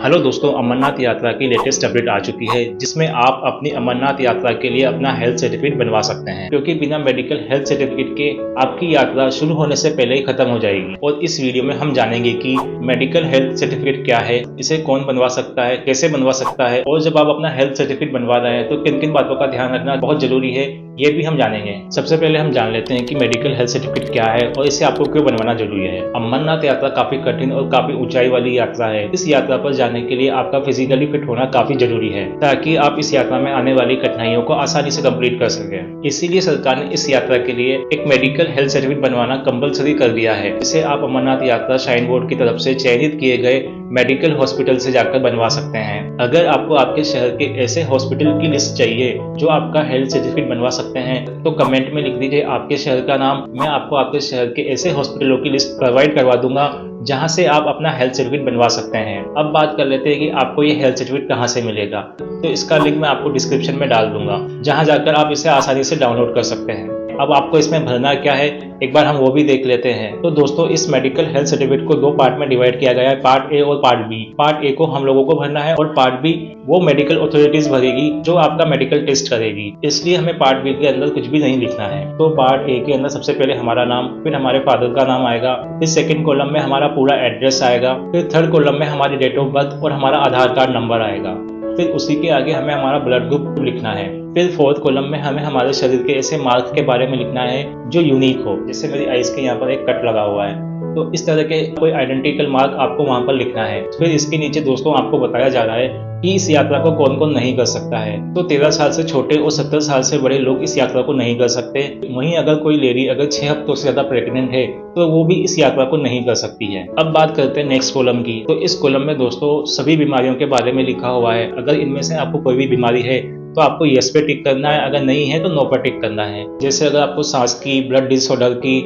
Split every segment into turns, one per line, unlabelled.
Hello दोस्तों, अमरनाथ यात्रा की लेटेस्ट अपडेट आ चुकी है जिसमें आप अपनी अमरनाथ यात्रा के लिए अपना हेल्थ सर्टिफिकेट बनवा सकते हैं, क्योंकि बिना मेडिकल हेल्थ सर्टिफिकेट के आपकी यात्रा शुरू होने से पहले ही खत्म हो जाएगी। और इस वीडियो में हम जानेंगे कि मेडिकल हेल्थ सर्टिफिकेट क्या है, इसे कौन बनवा सकता है, कैसे बनवा सकता है, और जब आप अपना हेल्थ सर्टिफिकेट बनवा रहे हैं तो किन किन बातों का ध्यान रखना बहुत जरूरी है, ये भी हम जानेंगे। सबसे पहले हम जान लेते हैं कि मेडिकल हेल्थ सर्टिफिकेट क्या है और इसे आपको क्यों बनवाना जरूरी है। अमरनाथ यात्रा काफी कठिन और काफी ऊंचाई वाली यात्रा है। इस यात्रा पर जाने के लिए आपका फिजिकली फिट होना काफी जरूरी है, ताकि आप इस यात्रा में आने वाली कठिनाइयों को आसानी से कंप्लीट कर सकें। इसीलिए सरकार ने इस यात्रा के लिए एक मेडिकल हेल्थ सर्टिफिकेट बनवाना कंपलसरी कर दिया है। इसे आप अमरनाथ यात्रा श्राइन बोर्ड की तरफ से चयनित किए गए मेडिकल हॉस्पिटल से जाकर बनवा सकते हैं। अगर आपको आपके शहर के ऐसे हॉस्पिटल की लिस्ट चाहिए जो आपका हेल्थ सर्टिफिकेट बनवा सकते हैं, तो कमेंट में लिख दीजिए आपके शहर का नाम। मैं आपको आपके शहर के ऐसे हॉस्पिटलों की लिस्ट प्रोवाइड करवा दूंगा जहां से आप अपना हेल्थ सर्टिफिकेट बनवा सकते हैं। अब बात कर लेते हैं कि आपको ये हेल्थ सर्टिफिकेट कहां से मिलेगा। तो इसका लिंक मैं आपको डिस्क्रिप्शन में डाल दूंगा, जहां जाकर आप इसे आसानी से डाउनलोड कर सकते हैं। अब आपको इसमें भरना क्या है, एक बार हम वो भी देख लेते हैं। तो दोस्तों, इस मेडिकल हेल्थ सर्टिफिकेट को दो पार्ट में डिवाइड किया गया है, पार्ट ए और पार्ट बी। पार्ट ए को हम लोगों को भरना है और पार्ट बी वो मेडिकल अथॉरिटीज भरेगी जो आपका मेडिकल टेस्ट करेगी। इसलिए हमें पार्ट बी के अंदर कुछ भी नहीं लिखना है। तो पार्ट ए के अंदर सबसे पहले हमारा नाम, फिर हमारे फादर का नाम आएगा, फिर सेकंड कॉलम में हमारा पूरा एड्रेस आएगा, फिर थर्ड कॉलम में हमारी डेट ऑफ बर्थ और हमारा आधार कार्ड नंबर आएगा, फिर उसी के आगे हमें हमारा ब्लड ग्रुप लिखना है, फिर फोर्थ कॉलम में हमें हमारे शरीर के ऐसे मार्क के बारे में लिखना है जो यूनिक हो। जैसे मेरी आईज के यहाँ पर एक कट लगा हुआ है, तो इस तरह के कोई आइडेंटिकल मार्क आपको वहां पर लिखना है। फिर इसके नीचे दोस्तों आपको बताया जा रहा है कि इस यात्रा को कौन कौन नहीं कर सकता है। तो 13 साल से छोटे और 70 साल से बड़े लोग इस यात्रा को नहीं कर सकते। वहीं अगर कोई लेडी अगर 6 हफ्तों से ज्यादा प्रेग्नेंट है तो वो भी इस यात्रा को नहीं कर सकती है। अब बात करते हैं नेक्स्ट कॉलम की। तो इस कॉलम में दोस्तों सभी बीमारियों के बारे में लिखा हुआ है। अगर इनमें से आपको कोई भी बीमारी है तो आपको यस पे टिक करना है, अगर नहीं है तो नो पर टिक करना है। जैसे अगर आपको सांस की, ब्लड डिसऑर्डर की,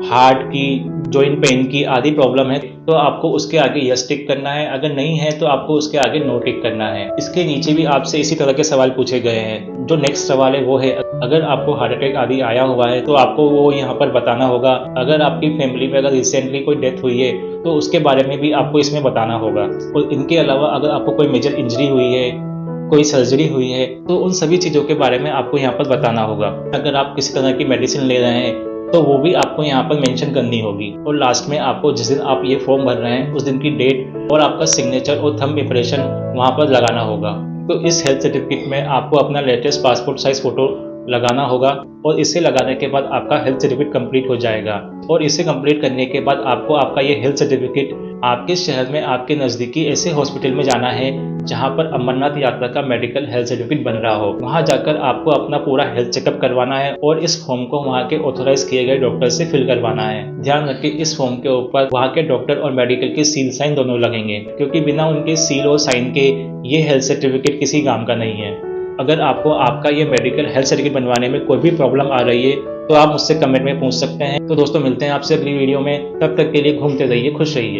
हार्ट की, जॉइंट पेन की आदि प्रॉब्लम है तो आपको उसके आगे यस टिक करना है, अगर नहीं है तो आपको उसके आगे नो टिक करना है। इसके नीचे भी आपसे इसी तरह के सवाल पूछे गए हैं। जो नेक्स्ट सवाल है वो है, अगर आपको हार्ट अटैक आदि आया हुआ है तो आपको वो यहाँ पर बताना होगा। अगर आपकी फैमिली में अगर रिसेंटली कोई डेथ हुई है तो उसके बारे में भी आपको इसमें बताना होगा। और इनके अलावा अगर आपको कोई मेजर इंजरी हुई है, कोई सर्जरी हुई है, तो उन सभी चीजों के बारे में आपको यहाँ पर बताना होगा। अगर आप किसी तरह की मेडिसिन ले रहे हैं तो वो भी आपको यहाँ पर मेंशन करनी होगी। और लास्ट में आपको जिस दिन आप ये फॉर्म भर रहे हैं उस दिन की डेट और आपका सिग्नेचर और थंब इंप्रेशन वहाँ पर लगाना होगा। तो इस हेल्थ सर्टिफिकेट में आपको अपना लेटेस्ट पासपोर्ट साइज फोटो लगाना होगा और इसे लगाने के बाद आपका हेल्थ सर्टिफिकेट कंप्लीट हो जाएगा। और इसे कंप्लीट करने के बाद आपको आपका ये हेल्थ सर्टिफिकेट आपके शहर में आपके नज़दीकी ऐसे हॉस्पिटल में जाना है जहां पर अमरनाथ यात्रा का मेडिकल हेल्थ सर्टिफिकेट बन रहा हो। वहां जाकर आपको अपना पूरा हेल्थ चेकअप करवाना है और इस फॉर्म को वहां के ऑथोराइज किए गए डॉक्टर से फिल करवाना है। ध्यान रखिए, इस फॉर्म के ऊपर वहां के डॉक्टर और मेडिकल के सील साइन दोनों लगेंगे, क्योंकि बिना उनके सील और साइन के ये हेल्थ सर्टिफिकेट किसी काम का नहीं है। अगर आपको आपका ये मेडिकल हेल्थ सर्टिफिकेट बनवाने में कोई भी प्रॉब्लम आ रही है तो आप मुझसे कमेंट में पूछ सकते हैं। तो दोस्तों, मिलते हैं आपसे अगली वीडियो में। तब तक के लिए घूमते रहिए, खुश रहिए।